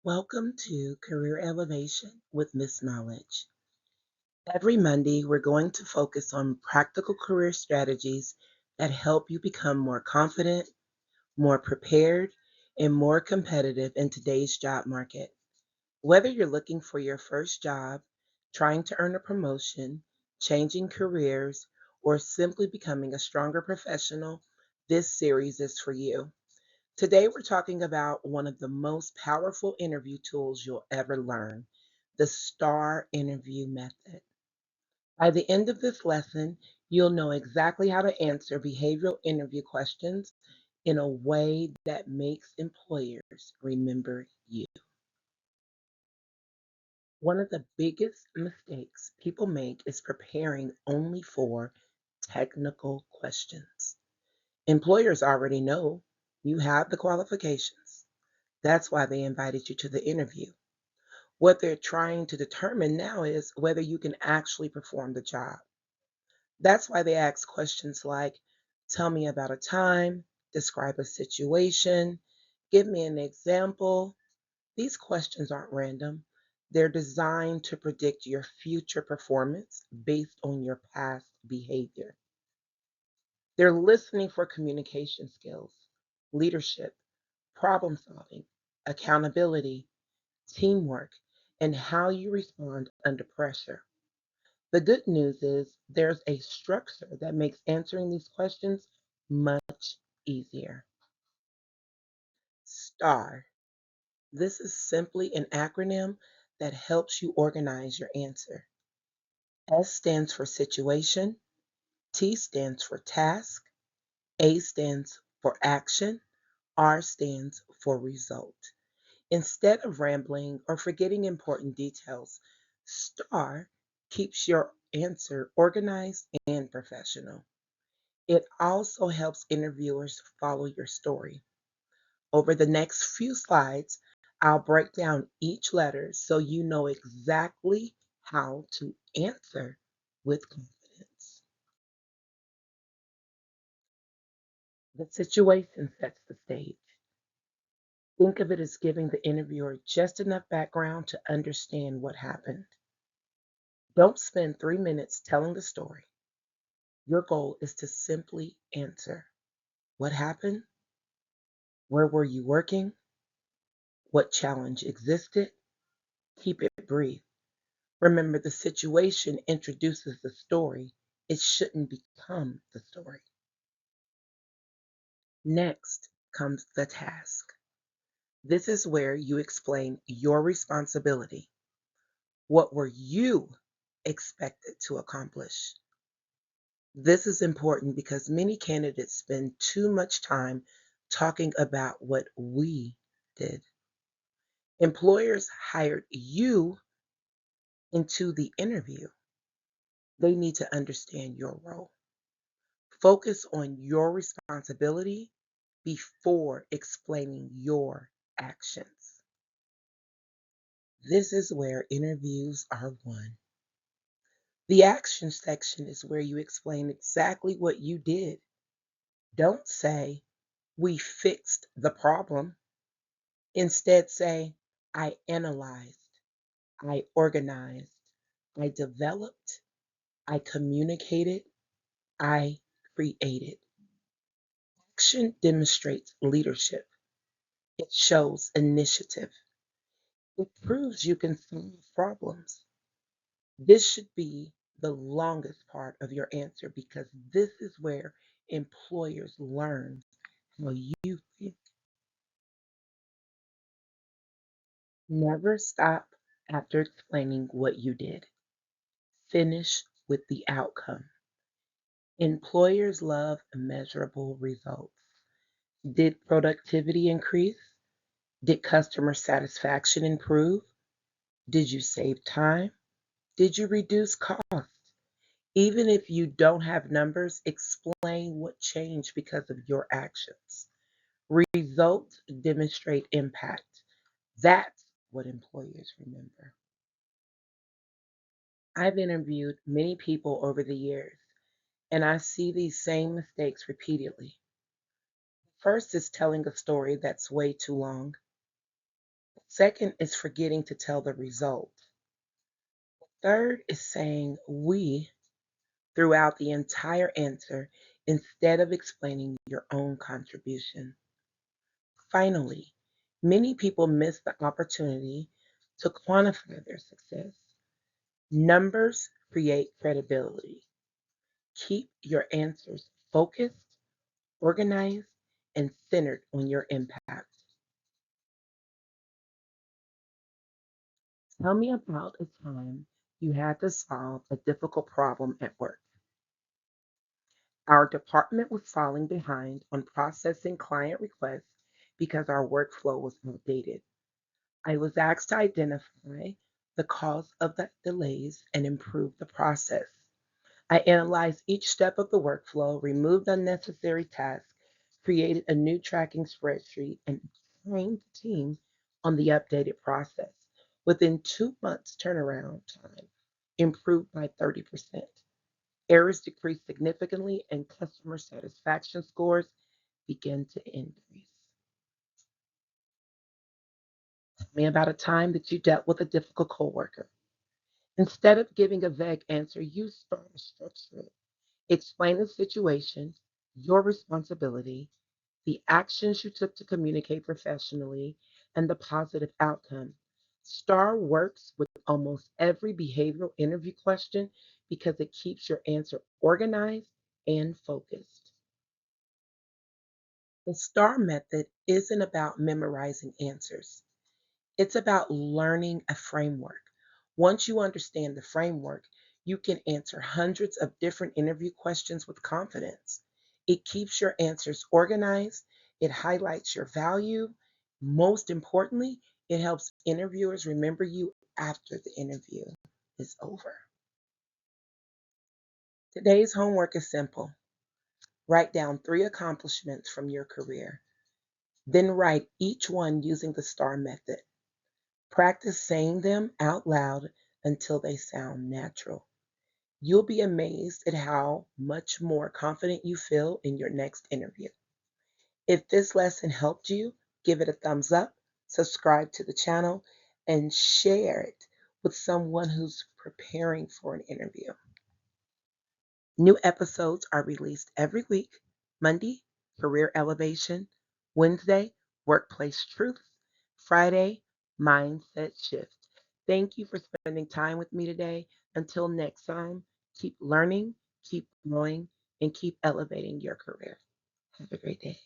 Welcome to Career Elevation with MsKnowledge. Every Monday, we're going to focus on practical career strategies that help you become more confident, more prepared, and more competitive in today's job market. Whether you're looking for your first job, trying to earn a promotion, changing careers, or simply becoming a stronger professional, this series is for you. Today, we're talking about one of the most powerful interview tools you'll ever learn, the STAR interview method. By the end of this lesson, you'll know exactly how to answer behavioral interview questions in a way that makes employers remember you. One of the biggest mistakes people make is preparing only for technical questions. Employers already know you have the qualifications. That's why they invited you to the interview. What they're trying to determine now is whether you can actually perform the job. That's why they ask questions like, tell me about a time, describe a situation, give me an example. These questions aren't random. They're designed to predict your future performance based on your past behavior. They're listening for communication skills, leadership, problem solving, accountability, teamwork, and how you respond under pressure. The good news is there's a structure that makes answering these questions much easier. STAR. This is simply an acronym that helps you organize your answer. S stands for situation, T stands for task, A stands for action, R stands for result. Instead of rambling or forgetting important details, STAR keeps your answer organized and professional. It also helps interviewers follow your story. Over the next few slides, I'll break down each letter so you know exactly how to answer with confidence. The situation sets the stage. Think of it as giving the interviewer just enough background to understand what happened. Don't spend 3 minutes telling the story. Your goal is to simply answer what happened, where were you working, what challenge existed. Keep it brief. Remember, the situation introduces the story. It shouldn't become the story. Next comes the task. This is where you explain your responsibility. What were you expected to accomplish? This is important because many candidates spend too much time talking about what we did. Employers hired you into the interview. They need to understand your role. Focus on your responsibility before explaining your actions. This is where interviews are won. The action section is where you explain exactly what you did. Don't say, we fixed the problem. Instead, say, I analyzed, I organized, I developed, I communicated, I created. Action demonstrates leadership. It shows initiative. It proves you can solve problems. This should be the longest part of your answer because this is where employers learn how you think. Never stop after explaining what you did. Finish with the outcome. Employers love measurable results. Did productivity increase? Did customer satisfaction improve? Did you save time? Did you reduce costs? Even if you don't have numbers, explain what changed because of your actions. Results demonstrate impact. That's what employers remember. I've interviewed many people over the years, and I see these same mistakes repeatedly. First is telling a story that's way too long. Second is forgetting to tell the result. Third is saying we throughout the entire answer instead of explaining your own contribution. Finally, many people miss the opportunity to quantify their success. Numbers create credibility. Keep your answers focused, organized, and centered on your impact. Tell me about a time you had to solve a difficult problem at work. Our department was falling behind on processing client requests because our workflow was outdated. I was asked to identify the cause of the delays and improve the process. I analyzed each step of the workflow, removed unnecessary tasks, created a new tracking spreadsheet, and trained the team on the updated process. Within 2 months turnaround time, improved by 30%. Errors decreased significantly and customer satisfaction scores began to increase. Tell me about a time that you dealt with a difficult coworker. Instead of giving a vague answer, you start a structure. Explain the situation, your responsibility, the actions you took to communicate professionally, and the positive outcome. STAR works with almost every behavioral interview question because it keeps your answer organized and focused. The STAR method isn't about memorizing answers. It's about learning a framework. Once you understand the framework, you can answer hundreds of different interview questions with confidence. It keeps your answers organized, it highlights your value. Most importantly, it helps interviewers remember you after the interview is over. Today's homework is simple. Write down 3 accomplishments from your career. Then write each one using the STAR method. Practice saying them out loud until they sound natural. You'll be amazed at how much more confident you feel in your next interview. If this lesson helped you, give it a thumbs up, subscribe to the channel, and share it with someone who's preparing for an interview. New episodes are released every week. Monday, Career Elevation. Wednesday, Workplace Truth. Friday, Mindset Shift. Thank you for spending time with me today. Until next time, keep learning, keep growing, and keep elevating your career. Have a great day.